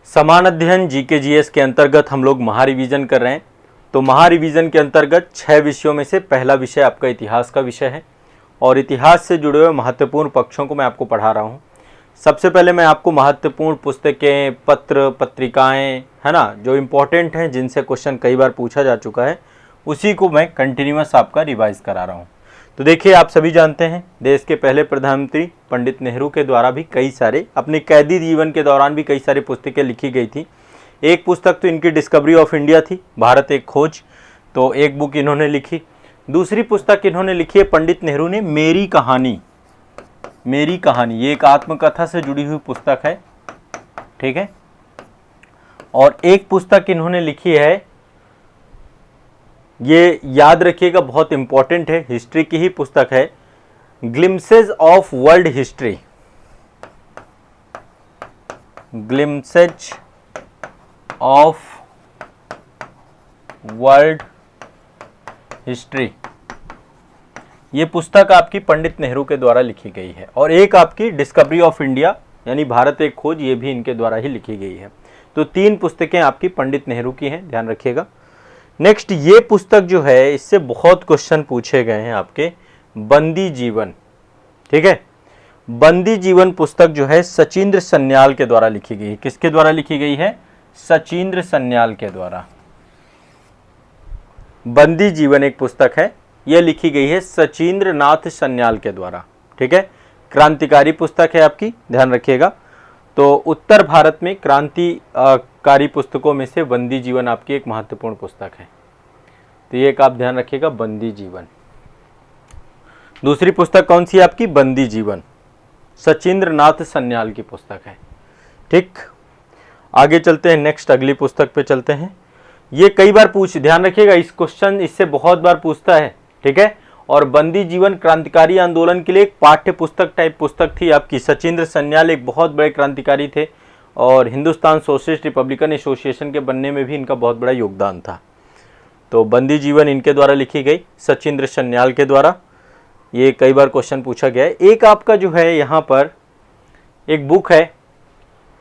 समान अध्ययन GK GS के अंतर्गत हम लोग महारिवीजन कर रहे हैं। तो महारिवीजन के अंतर्गत 6 विषयों में से पहला विषय आपका इतिहास का विषय है और इतिहास से जुड़े हुए महत्वपूर्ण पक्षों को मैं आपको पढ़ा रहा हूँ। सबसे पहले मैं आपको महत्वपूर्ण पुस्तकें, पत्र, पत्रिकाएं, है ना, जो इम्पोर्टेंट हैं, जिनसे क्वेश्चन कई बार पूछा जा चुका है, उसी को मैं कंटिन्यूअस आपका रिवाइज करा रहा हूँ। तो देखिए, आप सभी जानते हैं देश के पहले प्रधानमंत्री पंडित नेहरू के द्वारा भी कई सारे अपने कैदी जीवन के दौरान भी कई सारी पुस्तकें लिखी गई थी। एक पुस्तक तो इनकी डिस्कवरी ऑफ इंडिया थी, भारत एक खोज, तो एक बुक इन्होंने लिखी। दूसरी पुस्तक इन्होंने लिखी है पंडित नेहरू ने मेरी कहानी। मेरी कहानी ये एक आत्मकथा से जुड़ी हुई पुस्तक है, ठीक है। और एक पुस्तक इन्होंने लिखी है, ये याद रखिएगा, बहुत इंपॉर्टेंट है, हिस्ट्री की ही पुस्तक है, glimpses of world history. Glimpses of world history, ये पुस्तक आपकी पंडित नेहरू के द्वारा लिखी गई है। और एक आपकी डिस्कवरी ऑफ इंडिया यानी भारत एक खोज, ये भी इनके द्वारा ही लिखी गई है। तो 3 पुस्तकें आपकी पंडित नेहरू की हैं, ध्यान रखिएगा। नेक्स्ट, ये पुस्तक जो है, इससे बहुत क्वेश्चन पूछे गए हैं आपके, बंदी जीवन, ठीक है। बंदी जीवन पुस्तक जो है सचिंद्र सन्याल के द्वारा लिखी गई है। किसके द्वारा लिखी गई है? सचिंद्र सन्याल के द्वारा। बंदी जीवन एक पुस्तक है, यह लिखी गई है सचिंद्र नाथ सन्याल के द्वारा, ठीक है। क्रांतिकारी पुस्तक है आपकी, ध्यान रखिएगा। तो उत्तर भारत में क्रांतिकारी पुस्तकों में से बंदी जीवन आपकी एक महत्वपूर्ण पुस्तक है, तो ये एक आप ध्यान रखिएगा, बंदी जीवन। दूसरी पुस्तक कौन सी है आपकी? बंदी जीवन, सचिंद्र नाथ सन्याल की पुस्तक है, ठीक। आगे चलते हैं, नेक्स्ट अगली पुस्तक पे चलते हैं। ये कई बार ध्यान रखिएगा, इस क्वेश्चन इससे बहुत बार पूछता है, ठीक है। और बंदी जीवन क्रांतिकारी आंदोलन के लिए एक पाठ्य पुस्तक टाइप पुस्तक थी आपकी। सचिंद्र सन्याल एक बहुत बड़े क्रांतिकारी थे और हिंदुस्तान सोशलिस्ट रिपब्लिकन एसोसिएशन के बनने में भी इनका बहुत बड़ा योगदान था। तो बंदी जीवन इनके द्वारा लिखी गई, सचिंद्र सन्याल के द्वारा। ये कई बार क्वेश्चन पूछा गया है। एक आपका जो है यहाँ पर एक बुक है,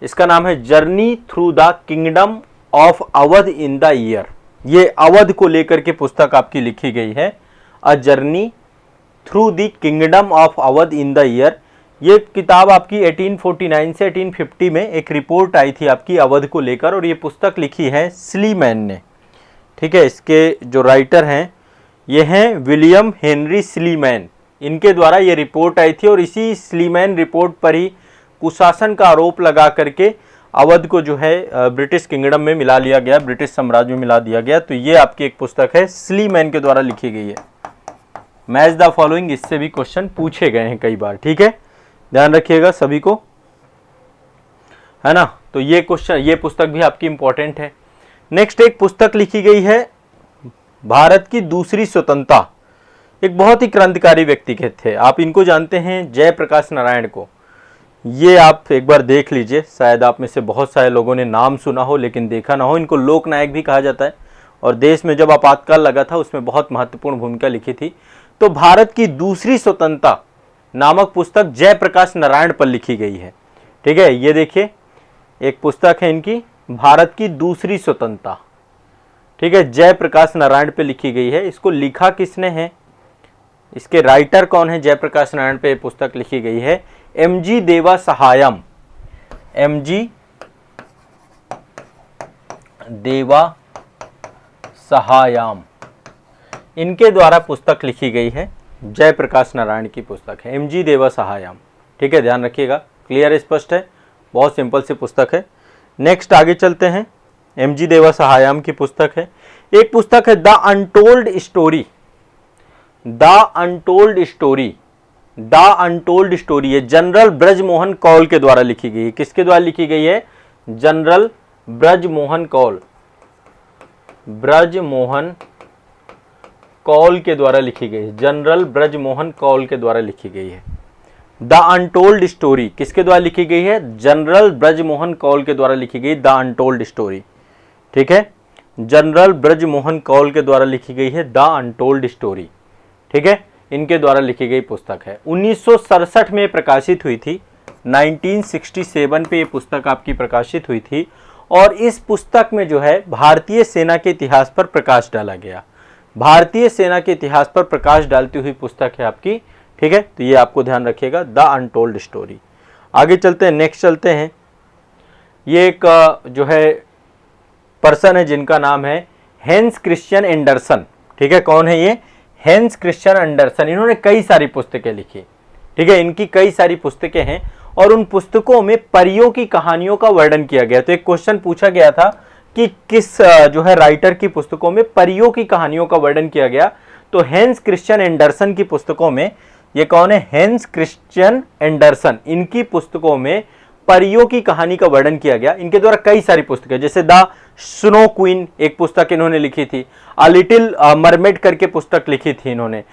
इसका नाम है journey through the kingdom of Awadh in the year. ये अवध को लेकर के पुस्तक आपकी लिखी गई है, a journey through the kingdom of Awadh in the year. ये किताब आपकी 1849 से 1850 में एक रिपोर्ट आई थी आपकी अवध को लेकर, और ये पुस्तक लिखी है स्लीमैन ने, ठीक है। इसके जो राइटर हैं ये हैं विलियम हेनरी स्लीमैन, इनके द्वारा ये रिपोर्ट आई थी और इसी स्लीमैन रिपोर्ट पर ही कुशासन का आरोप लगा करके अवध को जो है ब्रिटिश किंगडम में मिला लिया गया, ब्रिटिश साम्राज्य में मिला दिया गया। तो ये आपकी एक पुस्तक है, स्लीमैन के द्वारा लिखी गई है। मैच द फॉलोइंग, इससे भी क्वेश्चन पूछे गए हैं कई बार, ठीक है, ध्यान रखिएगा सभी को, है ना। तो ये क्वेश्चन, ये पुस्तक भी आपकी इंपॉर्टेंट है। नेक्स्ट एक पुस्तक लिखी गई है भारत की दूसरी स्वतंत्रता। एक बहुत ही क्रांतिकारी व्यक्ति के थे, आप इनको जानते हैं, जयप्रकाश नारायण को। ये आप एक बार देख लीजिए, शायद आप में से बहुत सारे लोगों ने नाम सुना हो लेकिन देखा ना हो। इनको लोक नायक भी कहा जाता है और देश में जब आपातकाल लगा था उसमें बहुत महत्वपूर्ण भूमिका लिखी थी। तो भारत की दूसरी स्वतंत्रता नामक पुस्तक जयप्रकाश नारायण पर लिखी गई है, ठीक है। ये देखिए, एक पुस्तक है इनकी, भारत की दूसरी स्वतंत्रता, ठीक है, जयप्रकाश नारायण पे लिखी गई है। इसको लिखा किसने है, इसके राइटर कौन है? जयप्रकाश नारायण पे पुस्तक लिखी गई है एमजी देवा सहायम। एमजी देवा सहायम, इनके द्वारा पुस्तक लिखी गई है, जयप्रकाश नारायण की पुस्तक है, एमजी देवा सहायम, ठीक है, ध्यान रखिएगा, क्लियर, स्पष्ट है, बहुत सिंपल सी पुस्तक है। नेक्स्ट आगे चलते हैं, एमजी देवा सहायम की पुस्तक है। एक पुस्तक है the untold story. The untold story, the untold story है जनरल ब्रजमोहन कौल के द्वारा लिखी गई है। किसके द्वारा लिखी गई है? जनरल ब्रजमोहन कौल, ब्रजमोहन कौल के द्वारा लिखी गई है, जनरल ब्रजमोहन कौल के द्वारा लिखी गई है। द अनटोल्ड स्टोरी किसके द्वारा लिखी गई है? जनरल ब्रजमोहन कौल के द्वारा लिखी गई द अनटोल्ड स्टोरी, ठीक है, जनरल ब्रजमोहन कौल के द्वारा लिखी गई है द अनटोल्ड स्टोरी, ठीक है, इनके द्वारा लिखी गई पुस्तक है। 1967 में प्रकाशित हुई थी, 1967 पे ये पुस्तक आपकी प्रकाशित हुई थी और इस पुस्तक में जो है भारतीय सेना के इतिहास पर प्रकाश डाला गया। भारतीय सेना के इतिहास पर प्रकाश डालती हुई पुस्तक है आपकी, ठीक है। तो ये आपको ध्यान रखिएगा, द अनटोल्ड स्टोरी। आगे चलते हैं, नेक्स्ट चलते हैं। ये एक जो है पर्सन है जिनका नाम है हेंस क्रिश्चियन एंडरसन, ठीक है। कौन है ये? Hence Christian Anderson. इन्होंने कई सारी पुस्तकें लिखी, ठीक है। इनकी कई सारी पुस्तकें हैं और उन पुस्तकों में परियों की कहानियों का वर्णन किया गया। तो एक क्वेश्चन पूछा गया था कि किस जो है राइटर की पुस्तकों में परियों की कहानियों का वर्णन किया गया। तो हेंस क्रिश्चियन एंडरसन की पुस्तकों में, ये कौन है? Hence Christian Anderson. इनकी पुस्तकों में परियों की कहानी का वर्णन किया गया। इनके द्वारा कई सारी पुस्तकें, जैसे द स्नो क्वीन एक पुस्तक इन्होंने लिखी थी, अ लिटिल मरमेड करके पुस्तक लिखी थी इन्होंने,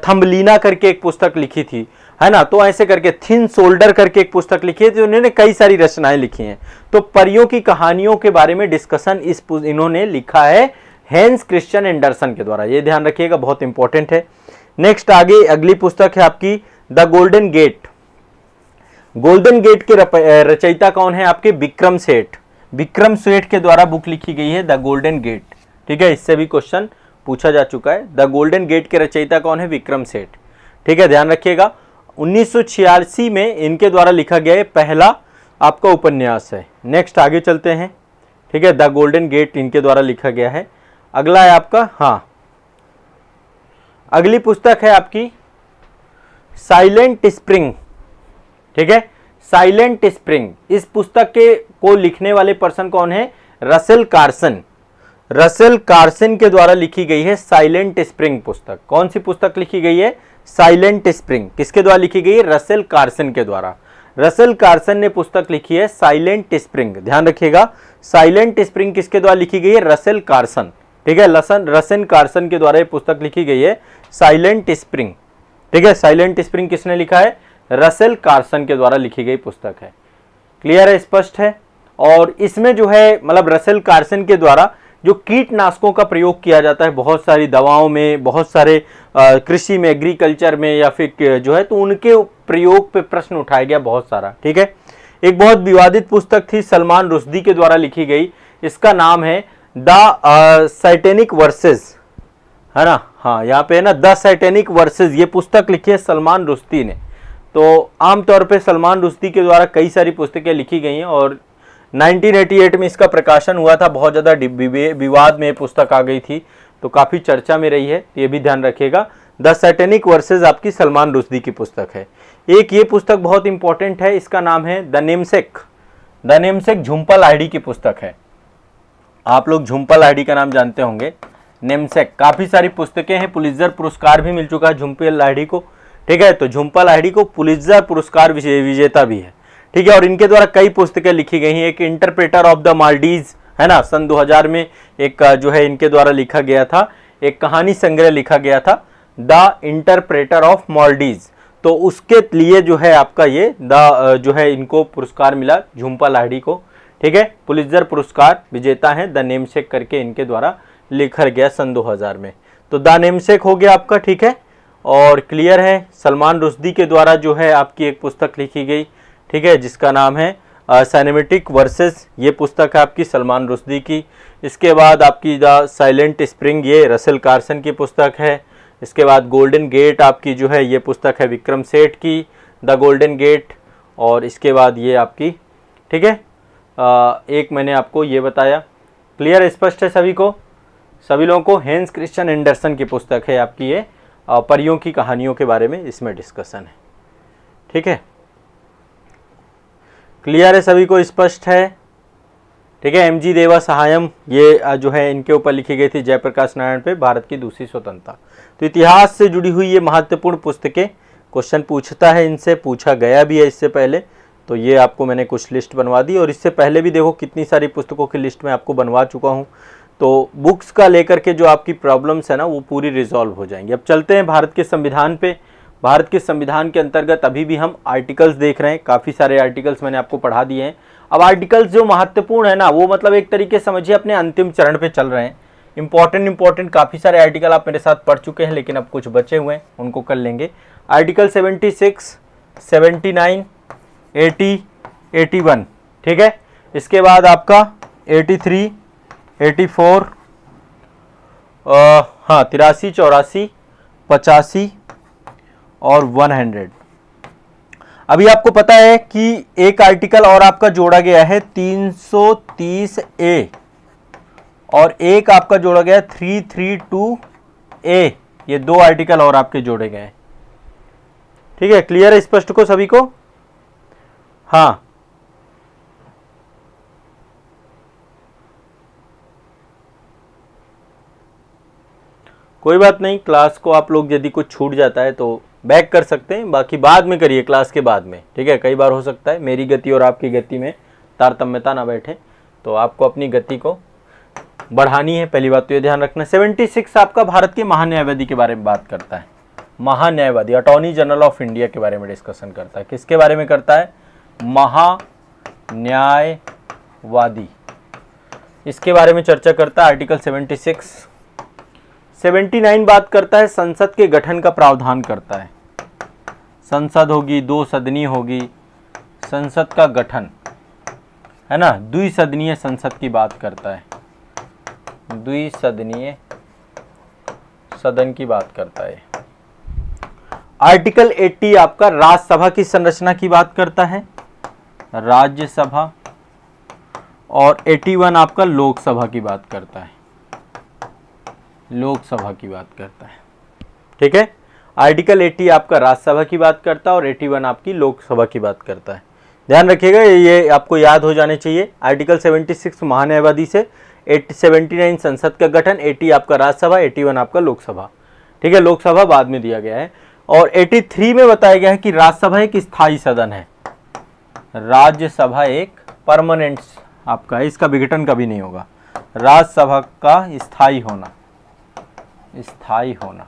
थम्बलीना करके एक पुस्तक लिखी थी, है ना। तो ऐसे करके थिन सोल्डर करके एक पुस्तक लिखी है। तो इन्होंने कई सारी रचनाएं लिखी हैं। तो परियों की कहानियों के बारे में डिस्कशन इन्होंने लिखा है हेंस क्रिश्चियन एंडरसन के द्वारा। ये ध्यान रखिएगा, बहुत इंपॉर्टेंट है। नेक्स्ट आगे अगली पुस्तक है आपकी the Golden Gate. Golden Gate के रचयिता कौन है आपके? विक्रम सेठ। विक्रम सेठ के द्वारा बुक लिखी गई है द गोल्डन गेट, ठीक है। इससे भी क्वेश्चन पूछा जा चुका है। द गोल्डन गेट के रचयिता कौन है? विक्रम सेठ, ठीक है, ध्यान रखिएगा। 1986 में इनके द्वारा लिखा गया पहला आपका उपन्यास है। नेक्स्ट आगे चलते हैं, ठीक है। द गोल्डन गेट इनके द्वारा लिखा गया है। अगला है आपका, हाँ, अगली पुस्तक है आपकी साइलेंट स्प्रिंग, ठीक है। साइलेंट स्प्रिंग, इस पुस्तक को लिखने वाले पर्सन कौन है? Russell Carson. रसेल कार्सन के द्वारा लिखी गई है साइलेंट स्प्रिंग पुस्तक। कौन सी पुस्तक लिखी गई है? Silent spring. किसके द्वारा लिखी गई है? रसेल कार्सन के द्वारा। रसेल कार्सन ने पुस्तक लिखी है साइलेंट स्प्रिंग। ध्यान रखिएगा, साइलेंट स्प्रिंग किसके द्वारा लिखी गई है? रसेल कार्सन, ठीक है। रसेल कार्सन के द्वारा ये पुस्तक लिखी गई है साइलेंट स्प्रिंग, ठीक है। साइलेंट स्प्रिंग किसने लिखा है? रसेल कार्सन के द्वारा लिखी गई पुस्तक है। क्लियर है, स्पष्ट है। और इसमें जो है मतलब रसेल कार्सन के द्वारा जो कीटनाशकों का प्रयोग किया जाता है बहुत सारी दवाओं में, बहुत सारे कृषि में, एग्रीकल्चर में या फिर जो है, तो उनके प्रयोग पे प्रश्न उठाया गया बहुत सारा, ठीक है। एक बहुत विवादित पुस्तक थी सलमान रुश्दी के द्वारा लिखी गई। इसका नाम है द सैटेनिक वर्सेस, है ना। हाँ, यहाँ पे है ना, द सैटेनिक वर्सेस। ये पुस्तक लिखी है सलमान रुश्दी ने। तो आमतौर पे सलमान रुश्दी के द्वारा कई सारी पुस्तकें लिखी गई हैं और 1988 में इसका प्रकाशन हुआ था। बहुत ज़्यादा विवाद में पुस्तक आ गई थी, तो काफ़ी चर्चा में रही है। तो ये भी ध्यान रखिएगा, द सैटेनिक वर्सेस आपकी सलमान रुश्दी की पुस्तक है। एक ये पुस्तक बहुत इंपॉर्टेंट है, इसका नाम है the namesake. The namesake Jhumpa Lahiri की पुस्तक है। आप लोग झुंपा लाहिड़ी का नाम जानते होंगे। नेमसेक, काफ़ी सारी पुस्तकें हैं, पुलित्जर पुरस्कार भी मिल चुका है झुंपा लाहिड़ी को, ठीक है। तो झुंपा लाहिड़ी को पुलित्जर पुरस्कार विजेता भी है, ठीक है। और इनके द्वारा कई पुस्तकें लिखी गई हैं। एक इंटरप्रेटर ऑफ द मालडीव्स, है ना, सन 2000 में एक जो है इनके द्वारा लिखा गया था, एक कहानी संग्रह लिखा गया था द इंटरप्रेटर ऑफ मालडीव्स। तो उसके लिए जो है आपका ये जो है इनको पुरस्कार मिला झुंपा लाहिड़ी को, ठीक है। पुलित्जर पुरस्कार विजेता है द नेमसेक करके इनके द्वारा लिखा गया सन 2000 में। तो द नेमसेक हो गया आपका, ठीक है। और क्लियर है, सलमान रुश्दी के द्वारा जो है आपकी एक पुस्तक लिखी गई, ठीक है, जिसका नाम है साइनेमेटिक वर्सेस। ये पुस्तक है आपकी सलमान रुश्दी की। इसके बाद आपकी द साइलेंट स्प्रिंग, ये रसेल कार्सन की पुस्तक है। इसके बाद गोल्डन गेट आपकी जो है ये पुस्तक है विक्रम सेठ की, द गोल्डन गेट। और इसके बाद ये आपकी, ठीक है, एक मैंने आपको ये बताया। क्लियर, स्पष्ट है सभी को? सभी लोगों को हेंस क्रिश्चियन एंडरसन की पुस्तक है आपकी ये, परियों की कहानियों के बारे में इसमें डिस्कशन है, ठीक है। क्लियर है, सभी को स्पष्ट है? ठीक है। एमजी देवा सहायम, ये जो है इनके ऊपर लिखी गई थी जयप्रकाश नारायण पे, भारत की दूसरी स्वतंत्रता। तो इतिहास से जुड़ी हुई ये महत्वपूर्ण पुस्तकें, क्वेश्चन पूछता है, इनसे पूछा गया भी है इससे पहले। तो ये आपको मैंने कुछ लिस्ट बनवा दी और इससे पहले भी देखो कितनी सारी पुस्तकों की लिस्ट में आपको बनवा चुका हूँ। तो बुक्स का लेकर के जो आपकी प्रॉब्लम्स है ना वो पूरी रिजॉल्व हो जाएंगी। अब चलते हैं भारत के संविधान पे। भारत के संविधान के अंतर्गत अभी भी हम आर्टिकल्स देख रहे हैं, काफ़ी सारे आर्टिकल्स मैंने आपको पढ़ा दिए हैं। अब आर्टिकल्स जो महत्वपूर्ण है ना वो मतलब एक तरीके समझिए अपने अंतिम चरण पे चल रहे हैं। इंपॉर्टेंट काफ़ी सारे आर्टिकल आप मेरे साथ पढ़ चुके हैं, लेकिन अब कुछ बचे हुए हैं, उनको कर लेंगे। आर्टिकल 76, 79, 80, 81, ठीक है। इसके बाद आपका 83, 84, हाँ 83, 84, 85 और 100। अभी आपको पता है कि एक आर्टिकल और आपका जोड़ा गया है 330 ए और एक आपका जोड़ा गया 332 ए। ये दो आर्टिकल और आपके जोड़े गए हैं। ठीक है, क्लियर है स्पष्ट को सभी को? हाँ, कोई बात नहीं, क्लास को आप लोग यदि कुछ छूट जाता है तो बैक कर सकते हैं, बाकी बाद में करिए क्लास के बाद में। ठीक है, कई बार हो सकता है मेरी गति और आपकी गति में तारतम्यता ना बैठे, तो आपको अपनी गति को बढ़ानी है। पहली बात तो ये ध्यान रखना। 76 आपका भारत के महान्यायवादी के बारे में बात करता है। महान्यायवादी, अटॉर्नी जनरल ऑफ इंडिया के बारे में डिस्कशन करता है। किसके बारे में करता है? महान्यायवादी, इसके बारे में चर्चा करता है आर्टिकल 76। 79 बात करता है संसद के गठन का प्रावधान करता है। संसद होगी, दो सदनी होगी, संसद का गठन है ना, द्विसदनीय संसद की बात करता है, द्विसदनीय सदन की बात करता है। आर्टिकल 80 आपका राज्यसभा की संरचना की बात करता है, राज्यसभा, और 81 आपका लोकसभा की बात करता है, लोकसभा की बात करता है। ठीक है, आर्टिकल 80 आपका राज्यसभा की बात करता है और 81 आपकी लोकसभा की बात करता है। ध्यान रखिएगा, ये आपको याद हो जाने चाहिए। आर्टिकल 76 महान्यायवादी से, 79 संसद का गठन, 80 आपका राज्यसभा, 81 आपका लोकसभा। ठीक है, लोकसभा बाद में दिया गया है। और 83 में बताया गया है कि राज्यसभा एक स्थायी सदन है, राज्यसभा एक परमानेंट आपका है, इसका विघटन कभी नहीं होगा। राज्यसभा का स्थायी होना, स्थायी होना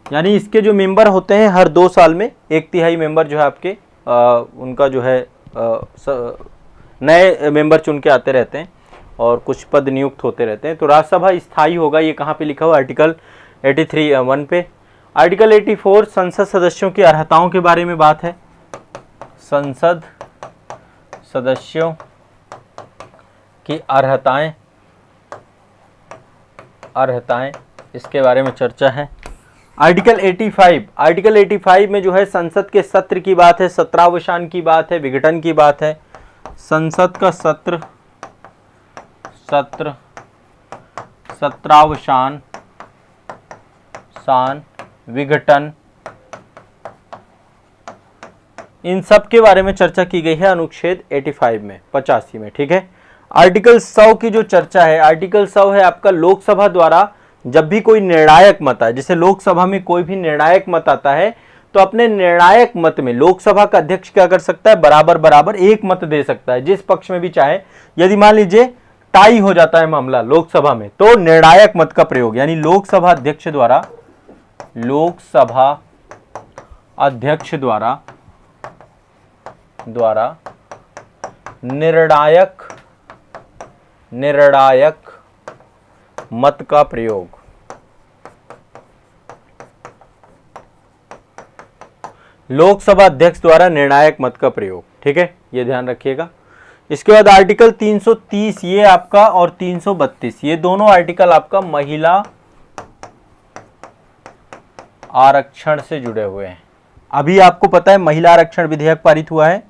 यानी इसके जो मेंबर होते हैं हर 2 साल में 1/3 मेंबर जो है आपके उनका जो है नए मेंबर चुन के आते रहते हैं और कुछ पद नियुक्त होते रहते हैं। तो राज्यसभा स्थायी होगा, ये कहाँ पे लिखा हुआ? आर्टिकल 83 1 पे। आर्टिकल 84 संसद सदस्यों की अर्हताओं के बारे में बात है। संसद सदस्यों की अर्हताएं, इसके बारे में चर्चा है। आर्टिकल 85 में जो है संसद के सत्र की बात है, सत्रावसान की बात है, विघटन की बात है। संसद का सत्र, सत्रावसान, विघटन, इन सब के बारे में चर्चा की गई है अनुच्छेद 85 में, 85 में। ठीक है, आर्टिकल 100 की जो चर्चा है, आर्टिकल 100 है आपका लोकसभा द्वारा जब भी कोई निर्णायक मत आए, जैसे लोकसभा में कोई भी निर्णायक मत आता है तो अपने निर्णायक मत में लोकसभा का अध्यक्ष क्या कर सकता है? बराबर बराबर एक मत दे सकता है जिस पक्ष में भी चाहे। यदि मान लीजिए टाई हो जाता है मामला लोकसभा में, तो निर्णायक मत का प्रयोग यानी लोकसभा अध्यक्ष द्वारा निर्णायक मत का प्रयोग, लोकसभा अध्यक्ष द्वारा निर्णायक मत का प्रयोग। ठीक है, ये ध्यान रखिएगा। इसके बाद आर्टिकल 330 ये आपका और 332 ये दोनों आर्टिकल आपका महिला आरक्षण से जुड़े हुए हैं। अभी आपको पता है महिला आरक्षण विधेयक पारित हुआ है,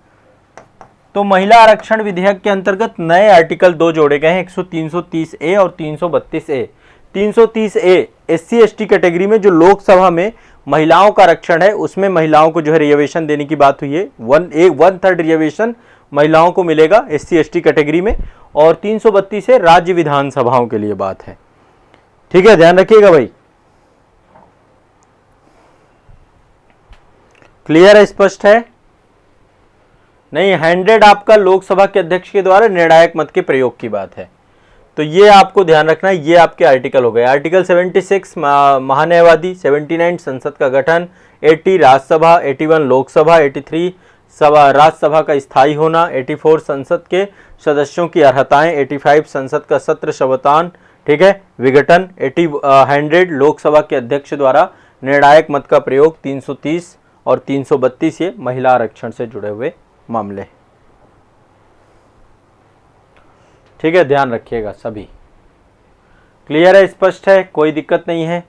तो महिला आरक्षण विधेयक के अंतर्गत नए आर्टिकल 2 जोड़े गए हैं, 330 ए और 332 ए। 330 ए SC ST कैटेगरी में जो लोकसभा में महिलाओं का आरक्षण है, उसमें महिलाओं को जो है रिजर्वेशन देने की बात हुई है। 1/3 रिजर्वेशन महिलाओं को मिलेगा SC ST कैटेगरी में, और 332 से राज्य विधानसभाओं के लिए बात है। ठीक है, ध्यान रखिएगा भाई। क्लियर है, स्पष्ट है? नहीं, 100 आपका लोकसभा के अध्यक्ष के द्वारा निर्णायक मत के प्रयोग की बात है, तो ये आपको ध्यान रखना है। ये आपके आर्टिकल हो गए। आर्टिकल 76 महान्यायवादी, 79 संसद का गठन, 80 राज्यसभा, 81 लोकसभा, 83 राज्यसभा का स्थायी होना, 84 संसद के सदस्यों की अर्हताएं, 85 संसद का सत्र शवतान, ठीक है, विघटन, 100 लोकसभा के अध्यक्ष द्वारा निर्णायक मत का प्रयोग, 330 और 332 ये महिला आरक्षण से जुड़े हुए मामले। ठीक है, ध्यान रखिएगा सभी। क्लियर है, स्पष्ट है, कोई दिक्कत नहीं है।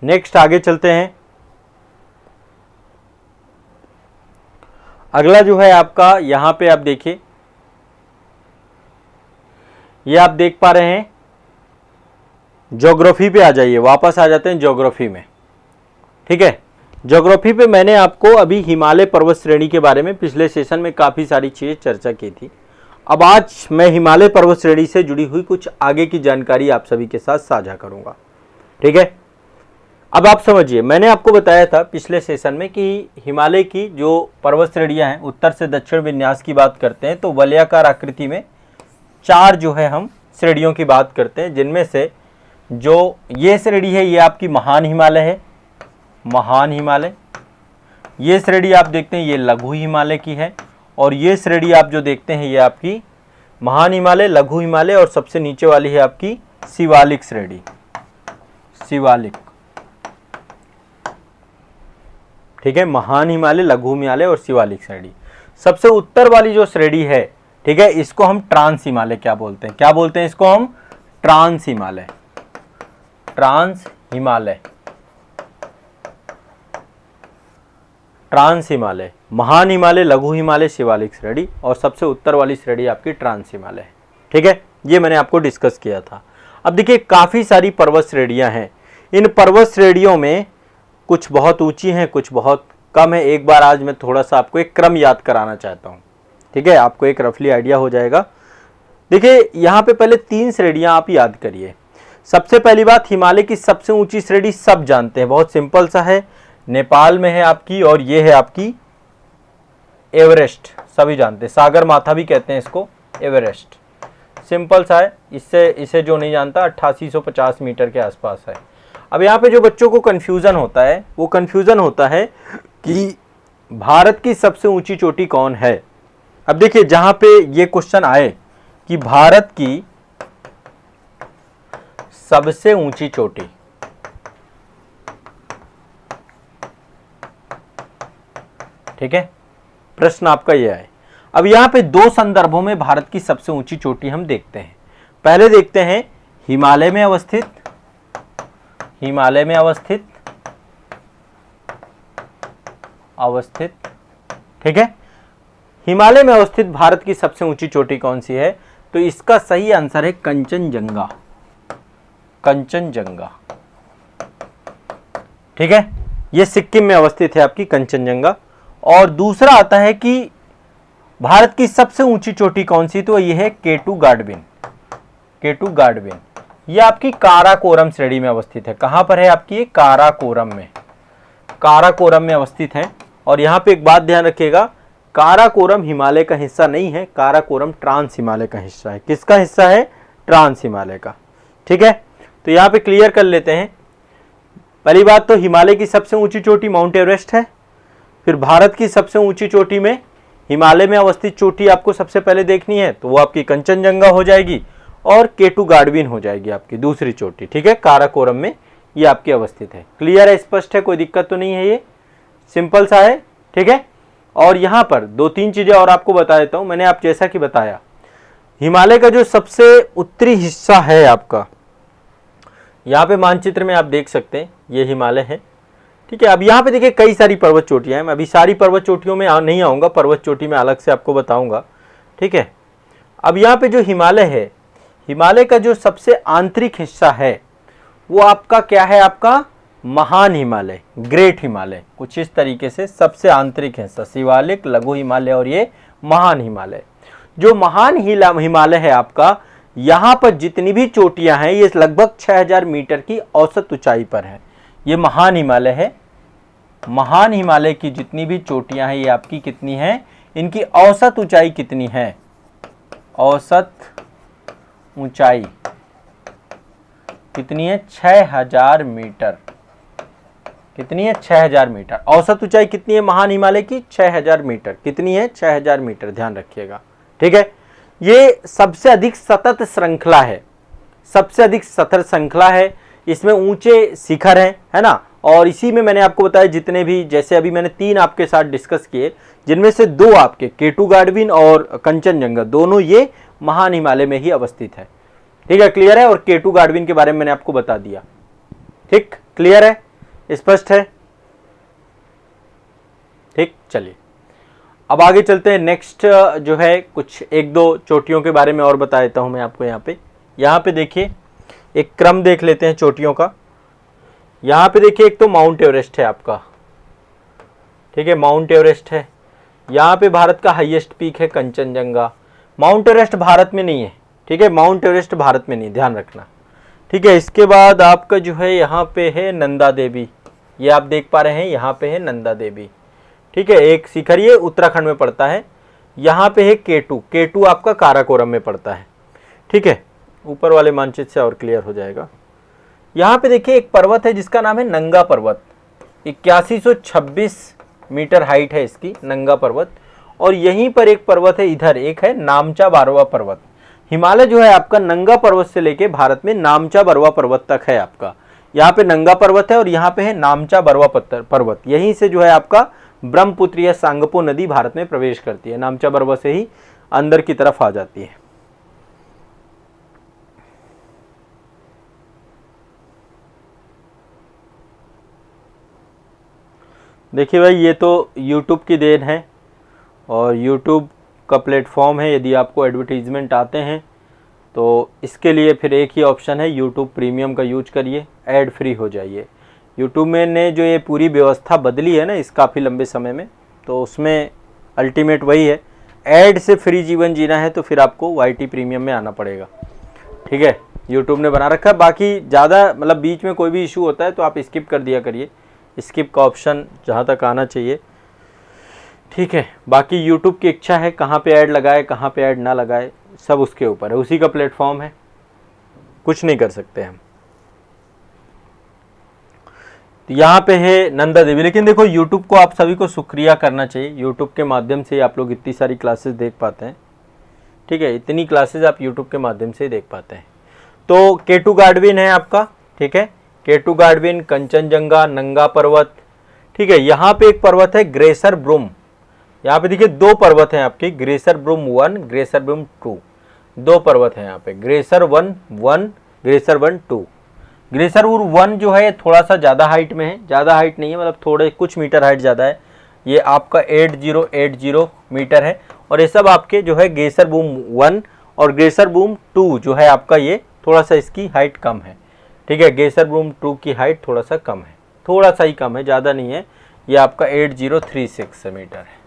नेक्स्ट आगे चलते हैं। अगला जो है आपका, यहां पे आप देखिए, ये आप देख पा रहे हैं, ज्योग्राफी पे आ जाइए, वापस आ जाते हैं ज्योग्राफी में। ठीक है, ज्योग्राफी पे मैंने आपको अभी हिमालय पर्वत श्रेणी के बारे में पिछले सेशन में काफ़ी सारी चीज़ें चर्चा की थी। अब आज मैं हिमालय पर्वत श्रेणी से जुड़ी हुई कुछ आगे की जानकारी आप सभी के साथ साझा करूंगा। ठीक है, अब आप समझिए, मैंने आपको बताया था पिछले सेशन में कि हिमालय की जो पर्वत श्रेणियाँ हैं, उत्तर से दक्षिण विन्यास की बात करते हैं तो वलयाकार आकृति में 4 जो है हम श्रेणियों की बात करते हैं, जिनमें से जो ये श्रेणी है ये आपकी महान हिमालय है, महान हिमालय। ये श्रेणी आप देखते हैं ये लघु हिमालय की है, और ये श्रेणी आप जो देखते हैं ये आपकी महान हिमालय, लघु हिमालय, और सबसे नीचे वाली है आपकी शिवालिक श्रेणी, शिवालिक। ठीक है, महान हिमालय, लघु हिमालय और शिवालिक श्रेणी। सबसे उत्तर वाली जो श्रेणी है, ठीक है, इसको हम ट्रांस हिमालय क्या बोलते हैं, क्या बोलते हैं इसको हम? Trans Himalaya, trans Himalaya, trans Himalaya, महान हिमालय, लघु हिमालय, शिवालिक श्रेणी, और सबसे उत्तर वाली श्रेणी आपकी ट्रांस हिमालय है। ठीक है, ये मैंने आपको डिस्कस किया था। अब देखिए, काफी सारी पर्वत श्रेणियां हैं। इन पर्वत श्रेणियों में कुछ बहुत ऊंची हैं, कुछ बहुत कम है। एक बार आज मैं थोड़ा सा आपको एक क्रम याद कराना चाहता हूँ। ठीक है, आपको एक रफली आइडिया हो जाएगा। देखिए, यहाँ पे पहले 3 श्रेणियाँ आप याद करिए। सबसे पहली बात, हिमालय की सबसे ऊंची श्रेणी सब जानते हैं, बहुत सिंपल सा है, नेपाल में है आपकी, और ये है आपकी एवरेस्ट, सभी जानते हैं। सागर माथा भी कहते हैं इसको, एवरेस्ट, सिंपल सा है। इसे जो नहीं जानता 8850 मीटर के आसपास है। अब यहाँ पे जो बच्चों को कन्फ्यूज़न होता है, वो कन्फ्यूज़न होता है कि भारत की सबसे ऊंची चोटी कौन है। अब देखिए, जहाँ पे ये क्वेश्चन आए कि भारत की सबसे ऊंची चोटी, ठीक है, प्रश्न आपका ये है। अब यहाँ पे 2 संदर्भों में भारत की सबसे ऊंची चोटी हम देखते हैं। पहले देखते हैं हिमालय में अवस्थित, हिमालय में अवस्थित, ठीक है, हिमालय में अवस्थित भारत की सबसे ऊंची चोटी कौन सी है? तो इसका सही आंसर है कंचनजंगा, कंचनजंगा। ठीक है, यह सिक्किम में अवस्थित है आपकी कंचनजंगा। और दूसरा आता है कि भारत की सबसे ऊंची चोटी कौन सी, तो यह है केटू गाडविन, केटू गाडविन। यह आपकी काराकोरम श्रेणी में अवस्थित है। कहां पर है आपकी? ये काराकोरम में, काराकोरम में अवस्थित है। और यहां पे एक बात ध्यान रखिएगा, काराकोरम हिमालय का हिस्सा नहीं है, काराकोरम ट्रांस हिमालय का हिस्सा है। किसका हिस्सा है? ट्रांस हिमालय का। ठीक है, तो यहां पे क्लियर कर लेते हैं। पहली बात तो हिमालय की सबसे ऊंची चोटी माउंट एवरेस्ट है। फिर भारत की सबसे ऊंची चोटी में हिमालय में अवस्थित चोटी आपको सबसे पहले देखनी है, तो वो आपकी कंचनजंगा हो जाएगी, और केटू गाडविन हो जाएगी आपकी दूसरी चोटी। ठीक है, काराकोरम में ये आपकी अवस्थित है। क्लियर है, स्पष्ट है, कोई दिक्कत तो नहीं है, ये सिंपल सा है। ठीक है, और यहाँ पर 2-3 चीजें और आपको बता देता हूँ। मैंने आप जैसा कि बताया, हिमालय का जो सबसे उत्तरी हिस्सा है आपका, यहाँ पे मानचित्र में आप देख सकते हैं, ये हिमालय है। ठीक है, अब यहाँ पे देखिए कई सारी पर्वत चोटियाँ हैं। मैं अभी सारी पर्वत चोटियों में नहीं आऊँगा, पर्वत चोटी में अलग से आपको बताऊँगा। ठीक है, अब यहाँ पे जो हिमालय है, हिमालय का जो सबसे आंतरिक हिस्सा है वो आपका क्या है? आपका महान हिमालय, ग्रेट हिमालय, कुछ इस तरीके से सबसे आंतरिक हिस्सा, शिवालिक, लघु हिमालय और ये महान हिमालय। जो महान हिमालय है आपका, यहाँ पर जितनी भी चोटियाँ हैं ये लगभग 6000 मीटर की औसत ऊंचाई पर है। ये महान हिमालय है। महान हिमालय की जितनी भी चोटियाँ हैं ये आपकी कितनी हैं? इनकी औसत ऊंचाई कितनी है? औसत ऊंचाई कितनी है? 6000 मीटर। कितनी है? 6000 मीटर। औसत ऊंचाई कितनी है महान हिमालय की? 6000 मीटर। कितनी है? 6000 मीटर, ध्यान रखिएगा। ठीक है, ये सबसे अधिक सतत श्रृंखला है। सबसे अधिक सतह श्रृंखला है, इसमें ऊंचे शिखर हैं, है ना। और इसी में मैंने आपको बताया जितने भी, जैसे अभी मैंने 3 आपके साथ डिस्कस किए, जिनमें से 2 आपके केटू गाडविन और कंचनजंगा, दोनों ये महान हिमालय में ही अवस्थित है। ठीक है, क्लियर है। और केटू गाडविन के बारे में मैंने आपको बता दिया। ठीक, क्लियर है, स्पष्ट है। ठीक, चलिए अब आगे चलते हैं। नेक्स्ट जो है कुछ 1-2 चोटियों के बारे में और बता देता हूं मैं आपको। यहाँ पे देखिए एक क्रम देख लेते हैं चोटियों का। यहाँ पे देखिए एक तो माउंट एवरेस्ट है आपका, ठीक है, माउंट एवरेस्ट है। यहाँ पे भारत का हाईएस्ट पीक है कंचनजंगा। माउंट एवरेस्ट भारत में नहीं है, ठीक है, माउंट एवरेस्ट भारत में नहीं, ध्यान रखना। ठीक है, इसके बाद आपका जो है यहाँ पे है नंदा देवी, ये आप देख पा रहे हैं, यहाँ पे है नंदा देवी। ठीक है, एक शिखर ये उत्तराखंड में पड़ता है। यहाँ पे है केटू, केटू आपका काराकोरम में पड़ता है। ठीक है, ऊपर वाले मानचित्र से और क्लियर हो जाएगा। यहाँ पे देखिए एक पर्वत है जिसका नाम है नंगा पर्वत, 8126 मीटर हाइट है इसकी, नंगा पर्वत। और यहीं पर एक पर्वत है, इधर एक है नामचा बरवा पर्वत। हिमालय जो है आपका नंगा पर्वत से लेके भारत में नामचा बरवा पर्वत तक है आपका। यहाँ पे नंगा पर्वत है और यहाँ पे है नामचा बरवा पर्वत। यहीं से जो है आपका ब्रह्मपुत्र या सांगपो नदी भारत में प्रवेश करती है, नामचा बरवा से ही अंदर की तरफ आ जाती है। देखिए भाई, ये तो YouTube की देन है और YouTube का प्लेटफॉर्म है। यदि आपको एडवर्टीजमेंट आते हैं तो इसके लिए फिर एक ही ऑप्शन है, YouTube प्रीमियम का यूज करिए, ऐड फ्री हो जाइए। YouTube में ने जो ये पूरी व्यवस्था बदली है ना इस काफ़ी लंबे समय में, तो उसमें अल्टीमेट वही है, ऐड से फ्री जीवन जीना है तो फिर आपको YT प्रीमियम में आना पड़ेगा। ठीक है, YouTube ने बना रखा है। बाकी ज़्यादा मतलब बीच में कोई भी इशू होता है तो आप स्किप कर दिया करिए, स्किप का ऑप्शन जहाँ तक आना चाहिए। ठीक है, बाकी YouTube की इच्छा है कहाँ पे ऐड लगाए कहाँ पे ऐड ना लगाए, सब उसके ऊपर है, उसी का प्लेटफॉर्म है, कुछ नहीं कर सकते हम। तो यहाँ पे है नंदा देवी। लेकिन देखो YouTube को आप सभी को शुक्रिया करना चाहिए, YouTube के माध्यम से आप लोग इतनी सारी क्लासेस देख पाते हैं। ठीक है, इतनी क्लासेस आप YouTube के माध्यम से देख पाते हैं। तो केटू गाडविन है आपका, ठीक है, केटू गाडविन, कंचनजंगा, नंगा पर्वत। ठीक है, यहाँ पे एक पर्वत है ग्रेसर ब्रूम। यहाँ पे देखिए 2 पर्वत हैं आपके, ग्रेसर ब्रूम 1, ग्रेसर ब्रूम 2, 2 पर्वत हैं यहाँ पे, ग्रेसर 1, ग्रेसर 1, 2। ग्रेसर 1 जो है थोड़ा सा ज़्यादा हाइट में है, ज़्यादा हाइट नहीं है, मतलब थोड़े कुछ मीटर हाइट ज़्यादा है। ये आपका 8080 मीटर है। और ये सब आपके जो है ग्रेसर बूम 1 और ग्रेसर बूम 2 जो है आपका, ये थोड़ा सा इसकी हाइट कम है। ठीक है, ग्रेसर बूम 2 की हाइट थोड़ा सा कम है, थोड़ा सा ही कम है, ज़्यादा नहीं है। ये आपका 8036 मीटर है।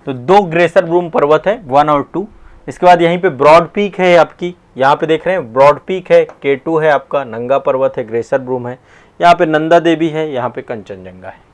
तो 2 ग्रेसर बूम पर्वत है, 1 और 2। इसके बाद यहीं पे ब्रॉड पीक है आपकी, यहाँ पे देख रहे हैं ब्रॉड पीक है, K2 है आपका, नंगा पर्वत है, ग्रेसर ब्रूम है, यहाँ पे नंदा देवी है, यहाँ पे कंचनजंगा है।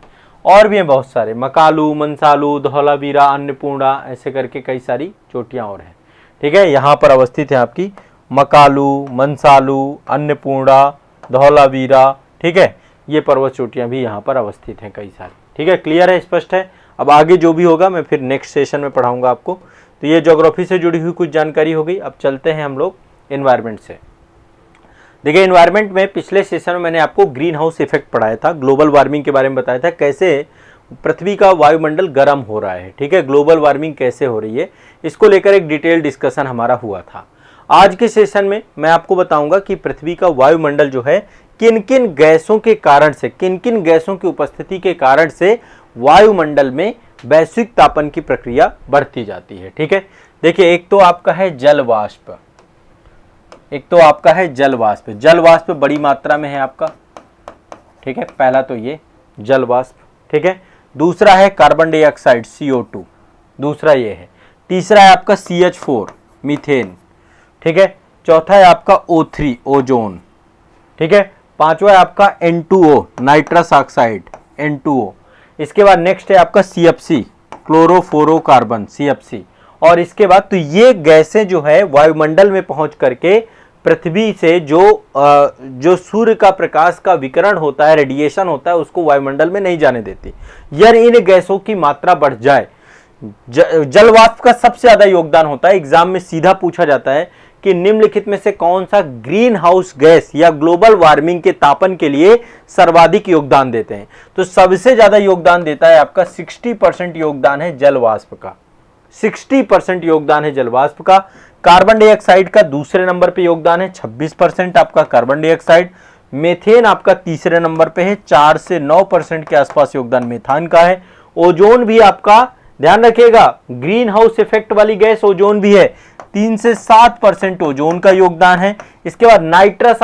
और भी हैं बहुत सारे, मकालू, मनसालू, धौलावीरा, अन्नपूर्णा, ऐसे करके कई सारी चोटियाँ और हैं। ठीक है, यहाँ पर अवस्थित है आपकी मकालू, मनसालू, अन्नपूर्णा, धौलावीरा। ठीक है, ये पर्वत चोटियाँ भी यहाँ पर अवस्थित हैं कई सारी। ठीक है, क्लियर है, स्पष्ट है। अब आगे जो भी होगा मैं फिर नेक्स्ट सेशन में पढ़ाऊँगा आपको। तो ये ज्योग्राफी से जुड़ी हुई कुछ जानकारी हो गई। अब चलते हैं हम लोग एनवायरनमेंट से। देखिए, एनवायरनमेंट में पिछले सेशन में मैंने आपको ग्रीन हाउस इफेक्ट पढ़ाया था, ग्लोबल वार्मिंग के बारे में बताया था, कैसे पृथ्वी का वायुमंडल गर्म हो रहा है। ठीक है, ग्लोबल वार्मिंग कैसे हो रही है, इसको लेकर एक डिटेल डिस्कशन हमारा हुआ था। आज के सेशन में मैं आपको बताऊंगा कि पृथ्वी का वायुमंडल जो है किन किन गैसों के कारण से, किन किन गैसों की उपस्थिति के कारण से वायुमंडल में वैश्विक तापन की प्रक्रिया बढ़ती जाती है। ठीक है, देखिए एक तो आपका है जल वाष्प, एक तो आपका है जल वाष्प। जल वाष्प बड़ी मात्रा में है आपका। ठीक है, पहला तो ये जल वाष्प। ठीक है, दूसरा है कार्बन डाइऑक्साइड CO2, दूसरा ये है। तीसरा है आपका CH4 मीथेन। ठीक है, चौथा है आपका O3 ओजोन। ठीक है, पांचवा है आपका N2O नाइट्रस ऑक्साइड N2O। इसके बाद नेक्स्ट है आपका CFC क्लोरोफ्लोरोकार्बन CFC। और इसके बाद तो ये गैसें जो है वायुमंडल में पहुंच करके पृथ्वी से जो सूर्य का प्रकाश का विकिरण होता है, रेडिएशन होता है, उसको वायुमंडल में नहीं जाने देती। यानी इन गैसों की मात्रा बढ़ जाए। जल वाष्प का सबसे ज्यादा योगदान होता है। एग्जाम में सीधा पूछा जाता है कि निम्नलिखित में से कौन सा ग्रीन हाउस गैस या ग्लोबल वार्मिंग के तापन के लिए सर्वाधिक योगदान देते हैं। तो सबसे ज्यादा योगदान देता है आपका 60% योगदान है जलवाष्प का, 60% योगदान है जलवाष्प का। कार्बन डाइऑक्साइड का दूसरे नंबर पे योगदान है 26% आपका कार्बन डाइऑक्साइड। मेथेन आपका तीसरे नंबर पे है, 4 से 9% के आसपास योगदान मेथान का है। ओजोन भी आपका ध्यान रखिएगा, ग्रीन हाउस इफेक्ट वाली गैस ओजोन भी है, 3 से 7% ओजोन का योगदान है। इसके बाद नाइट्रस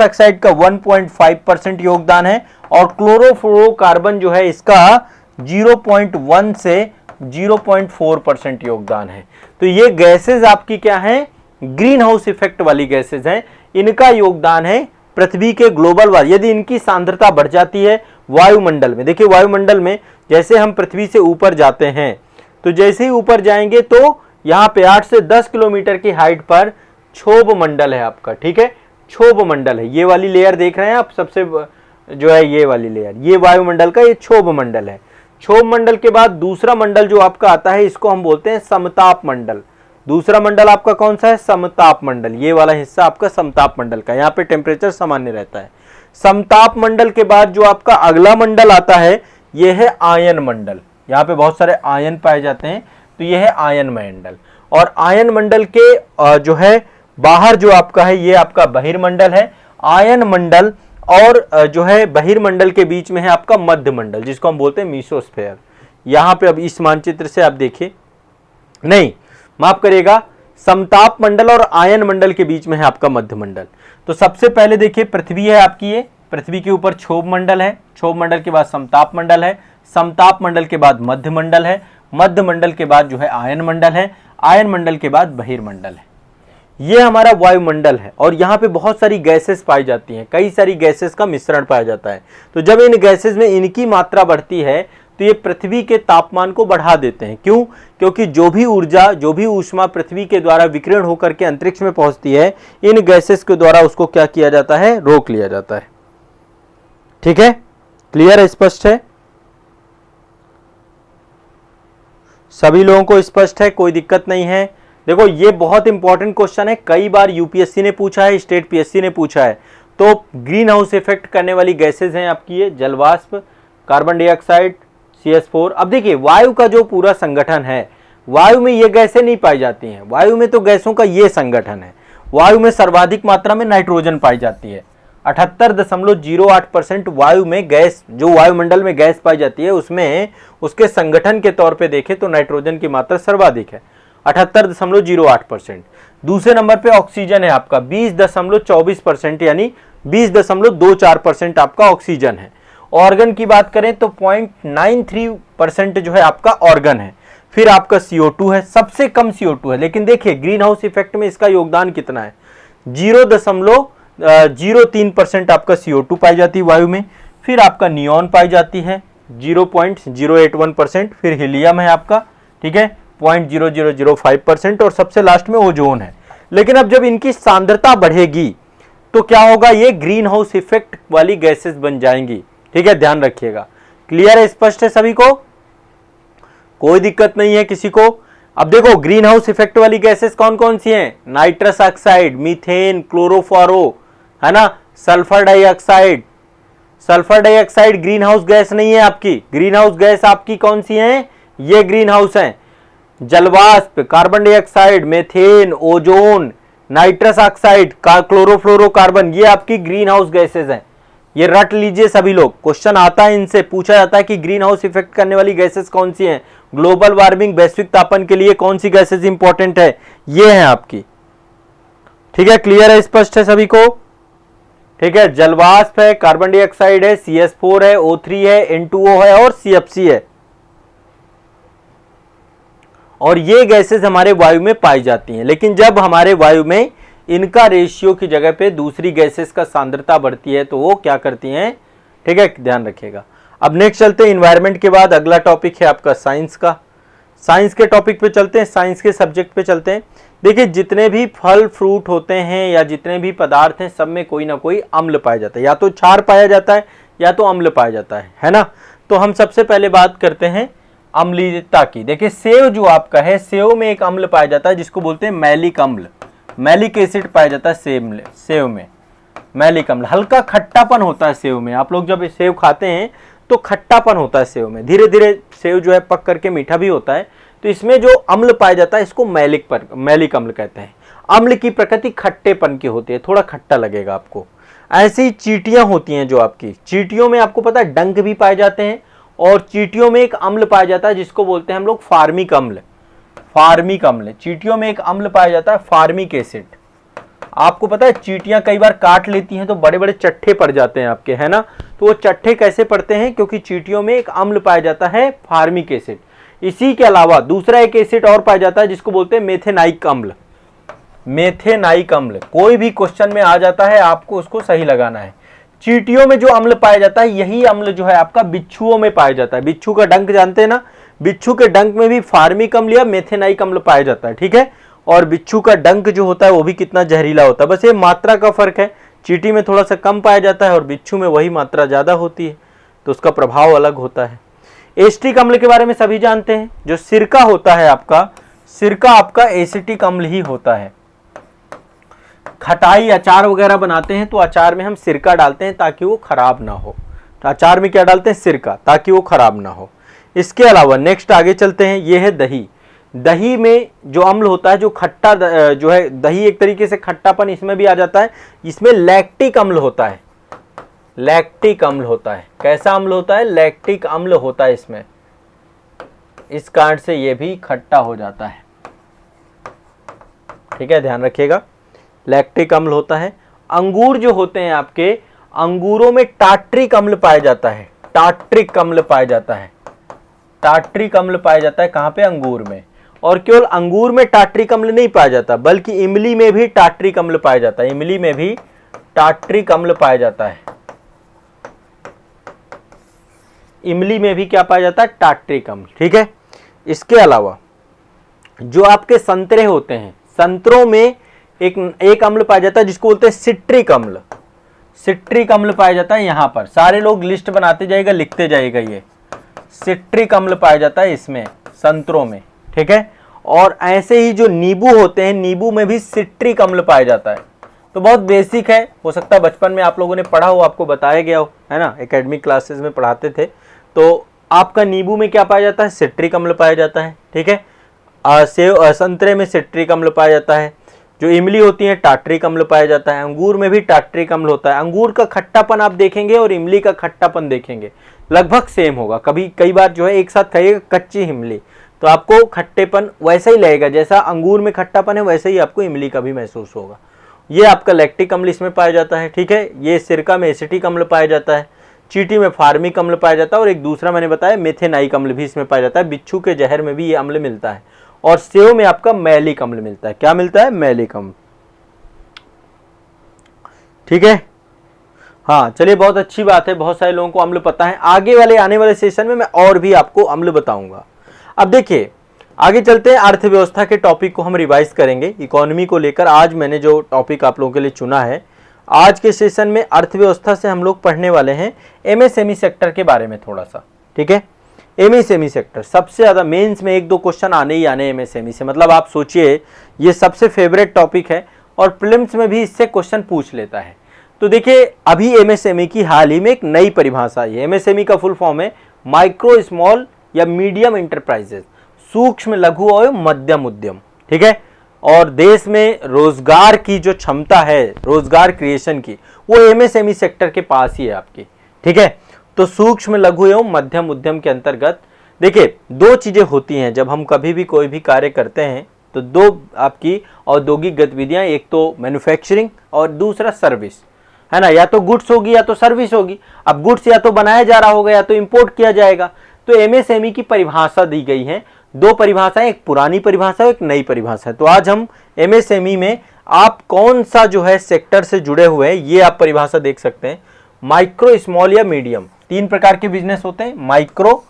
ऑक्साइड का 1.5% योगदान है और क्लोरोफ्लोरोकार्बन जो है इसका 0.1 से 0.4% योगदान है। तो ये गैसेस आपकी क्या हैं, ग्रीन हाउस इफेक्ट वाली गैसेस हैं। इनका योगदान है पृथ्वी के ग्लोबल वार्मिंग, यदि इनकी सांद्रता बढ़ जाती है वायुमंडल में, देखिए वायुमंडल में जैसे हम पृथ्वी से ऊपर जाते हैं तो जैसे ही ऊपर जाएंगे तो यहाँ पे 8 से 10 किलोमीटर की हाइट पर क्षोभ मंडल है आपका, ठीक है, क्षोभ मंडल है। ये वाली लेयर देख रहे हैं आप, सबसे जो है ये वाली लेयर, ये वायुमंडल का ये क्षोभ मंडल है। क्षोभ मंडल के बाद दूसरा मंडल जो आपका आता है इसको हम बोलते हैं समताप मंडल। दूसरा मंडल आपका कौन सा है, समताप मंडल। ये वाला हिस्सा आपका समताप मंडल का, यहाँ पे टेम्परेचर सामान्य रहता है। समताप मंडल के बाद जो आपका अगला मंडल आता है ये है आयन मंडल। यहाँ पे बहुत सारे आयन पाए जाते हैं तो ये है आयन मंडल। और आयन मंडल के जो है बाहर जो आपका है ये आपका बहिर्मंडल है। आयन मंडल और जो है बहिर्मंडल के बीच में है आपका मध्य मंडल, जिसको हम बोलते हैं मीसोस्फेयर। यहाँ पे अब इस मानचित्र से आप देखिए, नहीं माफ करिएगा, समताप मंडल और आयन मंडल के बीच में है आपका मध्य मंडल। तो सबसे पहले देखिए पृथ्वी है आपकी, ये पृथ्वी के ऊपर क्षोभ मंडल है, क्षोभ मंडल के बाद समताप मंडल है, समताप मंडल के बाद मध्य मंडल है, मध्य मंडल के बाद जो है आयन मंडल है, आयन मंडल के बाद बहिर्मंडल है। ये हमारा वायुमंडल है और यहाँ पे बहुत सारी गैसेस पाई जाती हैं, कई सारी गैसेस का मिश्रण पाया जाता है। तो जब इन गैसेस में इनकी मात्रा बढ़ती है तो ये पृथ्वी के तापमान को बढ़ा देते हैं। क्यों? क्योंकि जो भी ऊर्जा, जो भी ऊष्मा पृथ्वी के द्वारा विकिरण होकर के अंतरिक्ष में पहुंचती है, इन गैसेस के द्वारा उसको क्या किया जाता है, रोक लिया जाता है। ठीक है, क्लियर है, स्पष्ट है, सभी लोगों को स्पष्ट है, कोई दिक्कत नहीं है। देखो ये बहुत इंपॉर्टेंट क्वेश्चन है, कई बार यूपीएससी ने पूछा है, स्टेट पीएससी ने पूछा है। तो ग्रीन हाउस इफेक्ट करने वाली गैसेज हैं आपकी ये जलवाष्प, कार्बन डाइऑक्साइड, CH4। अब देखिए वायु का जो पूरा संगठन है, वायु में ये गैसें नहीं पाई जाती हैं, वायु में तो गैसों का ये संगठन है। वायु में सर्वाधिक मात्रा में नाइट्रोजन पाई जाती है, 78.08% वायु में गैस, जो वायुमंडल में गैस पाई जाती है उसमें उसके संगठन के तौर पे देखें तो नाइट्रोजन की मात्रा सर्वाधिक है, 78.08%। दूसरे नंबर पे ऑक्सीजन है आपका 20.24%, यानी 20.24% आपका ऑक्सीजन है। ऑर्गन की बात करें तो 0.93% जो है आपका ऑर्गन है। फिर आपका CO2 है, सबसे कम CO2 है, लेकिन देखिए ग्रीन हाउस इफेक्ट में इसका योगदान कितना है, 0.03% आपका CO2 पाई जाती है वायु में। फिर आपका नियॉन पाई जाती है 0.081%, फिर हीलियम है आपका, ठीक है, 0.0005%, और सबसे लास्ट में ओजोन है। लेकिन अब जब इनकी सांद्रता बढ़ेगी तो क्या होगा, ये ग्रीन हाउस इफेक्ट वाली गैसेस बन जाएंगी। ठीक है, ध्यान रखिएगा, क्लियर है, स्पष्ट है सभी को, कोई दिक्कत नहीं है किसी को। अब देखो ग्रीन हाउस इफेक्ट वाली गैसेस कौन कौन सी हैं, नाइट्रस ऑक्साइड, मीथेन, क्लोरोफ्लोरो, है ना, sulphur dioxide. Sulphur dioxide green house gas नहीं है आपकी, ग्रीन हाउस गैस आपकी कौन सी है, ये ग्रीन हाउस है, जलवाष्प, carbon dioxide, methane, ozone, nitrous oxide, chlorofluorocarbon, ये आपकी ग्रीन हाउस गैसेस हैं। ये रट लीजिए सभी लोग, क्वेश्चन आता है, इनसे पूछा जाता है कि ग्रीन हाउस इफेक्ट करने वाली गैसेस कौन सी हैं, ग्लोबल वार्मिंग, वैश्विक तापन के लिए कौन सी गैसेस इंपॉर्टेंट है, ये है आपकी। ठीक है, क्लियर है, स्पष्ट है सभी को। ठीक है, जलवाष्प है, कार्बन डाइऑक्साइड है, CH4 है, O3 है, N2O है और CFC है। और ये गैसेस हमारे वायु में पाई जाती हैं। लेकिन जब हमारे वायु में इनका रेशियो की जगह पे दूसरी गैसेस का सांद्रता बढ़ती है तो वो क्या करती हैं, ठीक है, ध्यान रखिएगा। अब नेक्स्ट चलते हैं इन्वायरमेंट के बाद, अगला टॉपिक है आपका साइंस का। साइंस के टॉपिक पे चलते हैं, साइंस के सब्जेक्ट पे चलते हैं। देखिए जितने भी फल फ्रूट होते हैं या जितने भी पदार्थ हैं, सब में कोई ना कोई अम्ल पाया जाता है, या तो क्षार पाया जाता है या तो अम्ल पाया जाता है ना। तो हम सबसे पहले बात करते हैं अम्लीयता की। देखिए सेव जो आपका है, सेव में एक अम्ल पाया जाता है जिसको बोलते हैं मैलिक अम्ल। मैलिक एसिड पाया जाता है सेव में, मैलिक अम्ल। हल्का खट्टापन होता है सेव में, आप लोग जब सेव खाते हैं तो खट्टापन होता है सेव में, धीरे धीरे सेव जो है पक करके मीठा भी होता है, तो इसमें जो अम्ल पाया जाता है इसको मैलिक अम्ल कहते हैं। अम्ल की प्रकृति खट्टेपन की होती है, थोड़ा खट्टा लगेगा आपको। ऐसी ही चींटियां होती हैं जो आपकी, चींटियों में आपको पता है डंक भी पाए जाते हैं, और चींटियों में एक अम्ल पाया जाता है जिसको बोलते हैं हम लोग फार्मिक अम्ल। फार्मिक अम्ल, चींटियों में एक अम्ल पाया जाता है फार्मिक एसिड। आपको पता है चींटियां कई बार काट लेती हैं तो बड़े बड़े चट्टे पड़ जाते हैं आपके, है ना। तो वो चट्टे कैसे पड़ते हैं, क्योंकि चींटियों में एक अम्ल पाया जाता है फार्मिक एसिड। इसी के अलावा दूसरा एक एसिड और पाया जाता है जिसको बोलते हैं मेथेनाइक अम्ल। मेथेनाइक अम्ल कोई भी क्वेश्चन में आ जाता है, आपको उसको सही लगाना है। चींटियों में जो अम्ल पाया जाता है यही अम्ल जो है आपका बिच्छुओं में पाया जाता है। बिच्छू का डंक जानते हैं ना, बिच्छू के डंक में भी फार्मिक अम्ल या मेथेनाइक अम्ल पाया जाता है, ठीक है। और बिच्छू का डंक जो होता है वो भी कितना जहरीला होता है, बस ये मात्रा का फर्क है। चींटी में थोड़ा सा कम पाया जाता है और बिच्छू में वही मात्रा ज्यादा होती है, तो उसका प्रभाव अलग होता है। एसिटिक अम्ल के बारे में सभी जानते हैं, जो सिरका होता है आपका, सिरका आपका एसिटिक अम्ल ही होता है। खटाई अचार वगैरह बनाते हैं तो अचार में हम सिरका डालते हैं ताकि वो खराब ना हो। तो अचार में क्या डालते हैं, सिरका, ताकि वो खराब ना हो। इसके अलावा नेक्स्ट आगे चलते हैं, ये है दही। दही में जो अम्ल होता है, जो खट्टा जो है, दही एक तरीके से खट्टापन इसमें भी आ जाता है। इसमें लैक्टिक अम्ल होता है, लैक्टिक अम्ल होता है। कैसा अम्ल होता है, लैक्टिक अम्ल होता है इसमें, इस कारण से ये भी खट्टा हो जाता है, ठीक है, ध्यान रखिएगा। लैक्टिक अम्ल होता है। अंगूर जो होते हैं आपके, अंगूरों में टार्ट्रिक अम्ल पाया जाता है, टार्ट्रिक अम्ल पाया जाता है, टार्ट्रिक अम्ल पाया जाता है कहाँ पे, अंगूर में। और केवल अंगूर में टार्ट्रिक अम्ल नहीं पाया जाता, बल्कि इमली में भी टार्ट्रिक अम्ल पाया जाता है, इमली में भी टार्ट्रिक अम्ल पाया जाता है। इमली में भी क्या पाया जाता है, टार्ट्रिक अम्ल, ठीक है। इसके अलावा जो आपके संतरे होते हैं, संतरों में एक अम्ल पाया जाता है जिसको बोलते हैं सिट्रिक अम्ल। सिट्रिक अम्ल पाया जाता है, यहां पर सारे लोग लिस्ट बनाते जाइएगा, लिखते जाइएगा, ये सिट्रिक अम्ल पाया जाता है इसमें, संतरों में, ठीक है। और ऐसे ही जो नींबू होते हैं, नींबू में भी सिट्रिक अम्ल पाया जाता है। तो बहुत बेसिक है, हो सकता है बचपन में आप लोगों ने पढ़ा हो, आपको बताया गया हो, है ना, एकेडमिक क्लासेस में पढ़ाते थे। तो आपका नींबू में क्या पाया जाता है, सिट्रिक अम्ल पाया जाता है, ठीक है। संतरे में सिट्रिक अम्ल पाया जाता है। जो इमली होती है टार्ट्रिक अम्ल पाया जाता है। अंगूर में भी टार्ट्रिक अम्ल होता है। अंगूर का खट्टापन आप देखेंगे और इमली का खट्टापन देखेंगे, लगभग सेम होगा। कई बार जो है एक साथ खाइएगा कच्ची इमली, तो आपको खट्टेपन वैसा ही लगेगा, जैसा अंगूर में खट्टापन है वैसे ही आपको इमली का भी महसूस होगा। ये आपका लैक्टिक अम्ल इसमें पाया जाता है, ठीक है। ये सिरका में एसिटिक अम्ल पाया जाता है, चींटी में फार्मिक अम्ल पाया जाता है, और एक दूसरा मैंने बताया मेथेनाइक अम्ल भी इसमें पाया जाता है। बिच्छू के जहर में भी ये अम्ल मिलता है। और सेव में आपका मैलिक अम्ल मिलता है। क्या मिलता है, मैलिक अम्ल, ठीक है। हाँ चलिए, बहुत अच्छी बात है, बहुत सारे लोगों को अम्ल पता है। आने वाले सेशन में मैं और भी आपको अम्ल बताऊंगा। अब देखिए आगे चलते हैं, अर्थव्यवस्था के टॉपिक को हम रिवाइज करेंगे इकोनॉमी को लेकर। आज मैंने जो टॉपिक आप लोगों के लिए चुना है, आज के सेशन में अर्थव्यवस्था से हम लोग पढ़ने वाले हैं एमएसएमई सेक्टर के बारे में थोड़ा सा, ठीक है। एमएसएमई सेक्टर सबसे ज्यादा मेंस में 1-2 क्वेश्चन आने ही आने एमएसएमई से, मतलब आप सोचिए ये सबसे फेवरेट टॉपिक है और प्रीलिम्स में भी इससे क्वेश्चन पूछ लेता है। तो देखिए अभी एमएसएमई की हाल ही में एक नई परिभाषा आई है। एमएसएमई का फुल फॉर्म है माइक्रो स्मॉल या मीडियम इंटरप्राइजेस, सूक्ष्म लघु और मध्यम उद्यम, ठीक है। और देश में रोजगार की जो क्षमता है, रोजगार क्रिएशन की, वो एमएसएमई सेक्टर के पास ही है आपकी, ठीक है। तो सूक्ष्म लघु एवं मध्यम उद्यम के अंतर्गत देखिए 2 चीजें होती हैं जब हम कभी भी कोई भी कार्य करते हैं, तो 2 आपकी औद्योगिक गतिविधियां, एक तो मैन्युफैक्चरिंग और दूसरा सर्विस, है ना। या तो गुड्स होगी या तो सर्विस होगी। अब गुड्स या तो बनाया जा रहा होगा या तो इंपोर्ट किया जाएगा। तो एमएसएमई की परिभाषा दी गई है, 2 परिभाषाएं, एक पुरानी परिभाषा और एक नई परिभाषा है। तो आज हम एमएसएमई में आप कौन सा जो है सेक्टर से जुड़े हुए हैं ये आप परिभाषा देख सकते हैं। माइक्रो, स्मॉल या मीडियम, 3 प्रकार के बिजनेस होते हैं, माइक्रो,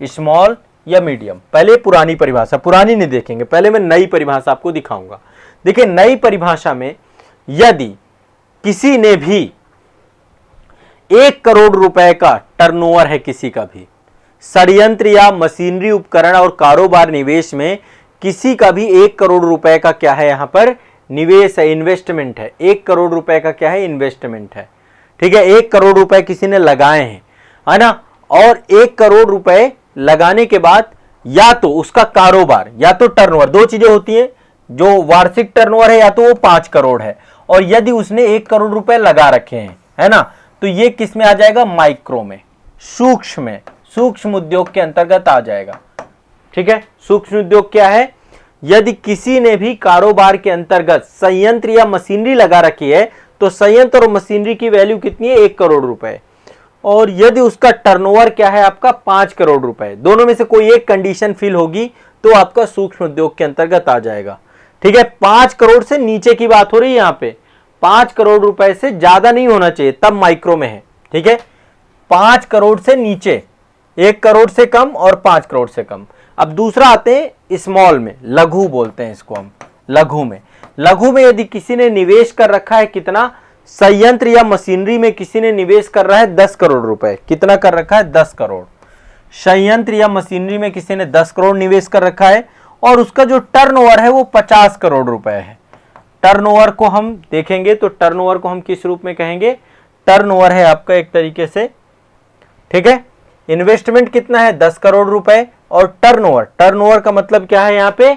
स्मॉल या मीडियम। पहले पुरानी परिभाषा, पुरानी नहीं देखेंगे, पहले मैं नई परिभाषा आपको दिखाऊंगा। देखिए नई परिभाषा में यदि किसी ने भी 1 करोड़ रुपए का टर्नओवर है, किसी का भी षड्यंत्र या मशीनरी उपकरण और कारोबार निवेश में किसी का भी 1 करोड़ रुपए का क्या है, यहां पर निवेश है, इन्वेस्टमेंट है। 1 करोड़ रुपए का क्या है, इन्वेस्टमेंट है। ठीक है, 1 करोड़ रुपए किसी ने लगाए हैं, है ना, और 1 करोड़ रुपए लगाने के बाद या तो उसका कारोबार या तो टर्नओवर, दो चीजें होती हैं, जो वार्षिक टर्नओवर है या तो वो 5 करोड़ है, और यदि उसने 1 करोड़ रुपए लगा रखे हैं, है ना, तो ये किस में आ जाएगा, माइक्रो में, सूक्ष्म उद्योग के अंतर्गत आ जाएगा। ठीक है, सूक्ष्म उद्योग क्या है, यदि किसी ने भी कारोबार के अंतर्गत संयंत्र या मशीनरी लगा रखी है तो संयंत्र और मशीनरी की वैल्यू कितनी है, 1 करोड़ रुपए, और यदि उसका टर्नओवर क्या है आपका 5 करोड़ रुपए, दोनों में से कोई एक कंडीशन फिल होगी तो आपका सूक्ष्म उद्योग के अंतर्गत आ जाएगा। ठीक है, 5 करोड़ से नीचे की बात हो रही है, यहाँ पे 5 करोड़ रुपए से ज्यादा नहीं होना चाहिए, तब माइक्रो में है। ठीक है, 5 करोड़ से नीचे, 1 करोड़ से कम और 5 करोड़ से कम। अब दूसरा आते हैं स्मॉल में, लघु बोलते हैं इसको हम, लघु में यदि किसी ने निवेश कर रखा है कितना, संयंत्र या मशीनरी में किसी ने निवेश कर रहा है 10 करोड़ रुपए, कितना कर रखा है, 10 करोड़, संयंत्र या मशीनरी में किसी ने 10 करोड़ निवेश कर रखा है, और उसका जो टर्नओवर है वो 50 करोड़ रुपए है। टर्नओवर को हम देखेंगे तो टर्नओवर को हम किस रूप में कहेंगे, टर्नओवर है आपका एक तरीके से, ठीक है, इन्वेस्टमेंट कितना है 10 करोड़ रुपए, और टर्नओवर का मतलब क्या है, यहाँ पे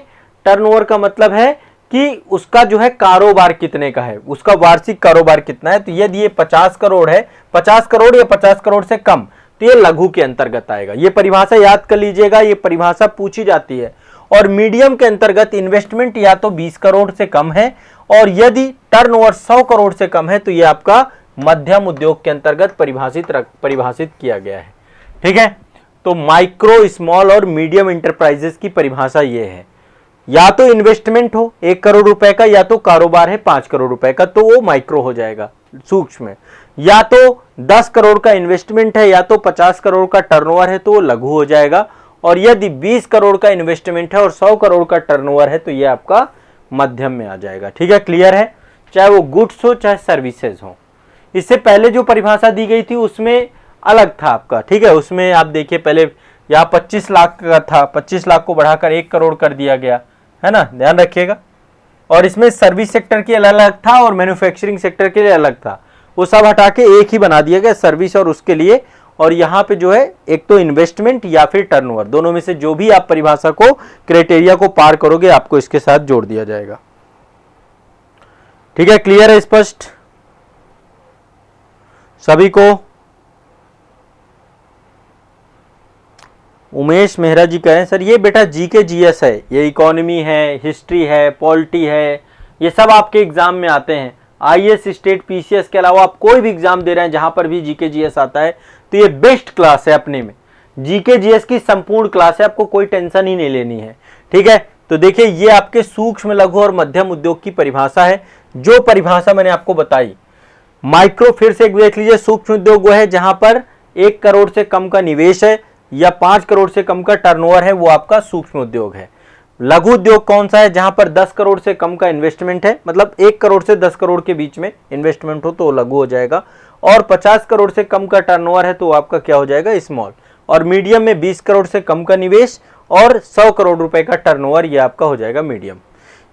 टर्नओवर का मतलब है कि उसका जो है कारोबार कितने का है, उसका वार्षिक कारोबार कितना है। तो यदि ये 50 करोड़ है, 50 करोड़ या 50 करोड़ से कम, तो ये लघु के अंतर्गत आएगा। ये परिभाषा याद कर लीजिएगा, ये परिभाषा पूछी जाती है। और मीडियम के अंतर्गत इन्वेस्टमेंट या तो 20 करोड़ से कम है, और यदि टर्नओवर 100 करोड़ से कम है तो ये आपका मध्यम उद्योग के अंतर्गत परिभाषित किया गया है। ठीक है, तो माइक्रो, स्मॉल और मीडियम इंटरप्राइजेस की परिभाषा ये है, या तो इन्वेस्टमेंट हो 1 करोड़ रुपए का, या तो कारोबार है 5 करोड़ रुपए का, तो वो माइक्रो हो जाएगा, सूक्ष्म में। या तो 10 करोड़ का इन्वेस्टमेंट है या तो 50 करोड़ का टर्नओवर है तो वो लघु हो जाएगा, और यदि 20 करोड़ का इन्वेस्टमेंट है और 100 करोड़ का टर्नओवर है तो ये आपका मध्यम में आ जाएगा। ठीक है, क्लियर है, चाहे वो गुड्स हो चाहे सर्विसेज हो। इससे पहले जो परिभाषा दी गई थी उसमें अलग था आपका। ठीक है, उसमें आप देखिए पहले यहाँ 25 लाख का था, 25 लाख को बढ़ाकर 1 करोड़ कर दिया गया, है ना, ध्यान रखिएगा। और इसमें सर्विस सेक्टर के अलग अलग था और मैन्युफैक्चरिंग सेक्टर के लिए अलग था, वो सब हटा के एक ही बना दिया गया, सर्विस और उसके लिए। और यहाँ पे जो है एक तो इन्वेस्टमेंट या फिर टर्नओवर, दोनों में से जो भी आप परिभाषा को, क्राइटेरिया को पार करोगे आपको इसके साथ जोड़ दिया जाएगा। ठीक है, क्लियर है, स्पष्ट सभी को। उमेश मेहरा जी कहें सर ये बेटा जीके जीएस है, ये इकोनॉमी है, हिस्ट्री है, पॉलिटी है, ये सब आपके एग्जाम में आते हैं। आईएएस, स्टेट, पीसीएस के अलावा आप कोई भी एग्जाम दे रहे हैं जहां पर भी जीके जीएस आता है तो ये बेस्ट क्लास है अपने में। जीके जीएस की संपूर्ण क्लास है, आपको कोई टेंशन ही नहीं लेनी है। ठीक है, तो देखिए ये आपके सूक्ष्म, लघु और मध्यम उद्योग की परिभाषा है, जो परिभाषा मैंने आपको बताई। माइक्रो फिर से एक देख लीजिए, सूक्ष्म उद्योग वो है जहां पर 1 करोड़ से कम का निवेश है या 5 करोड़ से कम का टर्नओवर है, वो आपका सूक्ष्म उद्योग है। लघु उद्योग कौन सा है, जहां पर 10 करोड़ से कम का इन्वेस्टमेंट है, मतलब 1 करोड़ से 10 करोड़ के बीच में इन्वेस्टमेंट हो तो वो लघु हो जाएगा, और 50 करोड़ से कम का टर्नओवर है तो आपका क्या हो जाएगा, स्मॉल। और मीडियम में 20 करोड़ से कम का निवेश और 100 करोड़ रुपए का टर्नओवर, ये आपका हो जाएगा मीडियम।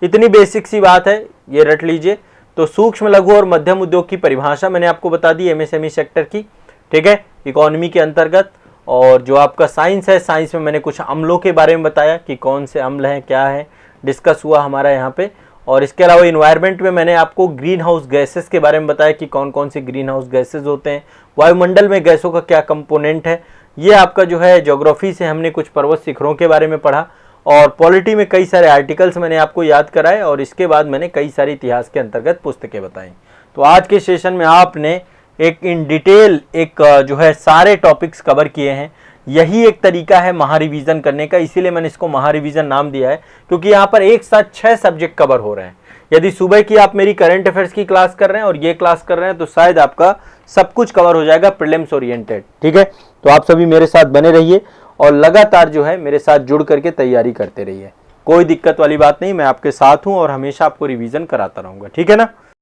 इतनी बेसिक सी बात है, ये रट लीजिए। तो सूक्ष्म, लघु और मध्यम उद्योग की परिभाषा मैंने आपको बता दी एमएसएमई सेक्टर की। ठीक है, इकोनॉमी के अंतर्गत। और जो आपका साइंस है, साइंस में मैंने कुछ अम्लों के बारे में बताया कि कौन से अम्ल हैं, क्या है, डिस्कस हुआ हमारा यहाँ पे। और इसके अलावा इन्वायरमेंट में मैंने आपको ग्रीन हाउस गैसेस के बारे में बताया कि कौन कौन सी ग्रीन हाउस गैसेस होते हैं, वायुमंडल में गैसों का क्या कंपोनेंट है। ये आपका जो है ज्योग्राफी से हमने कुछ पर्वत शिखरों के बारे में पढ़ा, और पॉलिटी में कई सारे आर्टिकल्स मैंने आपको याद कराए, और इसके बाद मैंने कई सारी इतिहास के अंतर्गत पुस्तकें बताई। तो आज के सेशन में आपने एक इन डिटेल एक जो है सारे टॉपिक्स कवर किए हैं। यही एक तरीका है महारिवीजन करने का, इसीलिए मैंने इसको महारिवीजन नाम दिया है, क्योंकि यहाँ पर एक साथ 6 सब्जेक्ट कवर हो रहे हैं। यदि सुबह की आप मेरी करंट अफेयर्स की क्लास कर रहे हैं और ये क्लास कर रहे हैं तो शायद आपका सब कुछ कवर हो जाएगा प्रीलिम्स ओरिएंटेड। ठीक है, तो आप सभी मेरे साथ बने रहिए और लगातार जो है मेरे साथ जुड़ करके तैयारी करते रहिए। कोई दिक्कत वाली बात नहीं, मैं आपके साथ हूँ और हमेशा आपको रिवीजन कराता रहूँगा। ठीक है ना।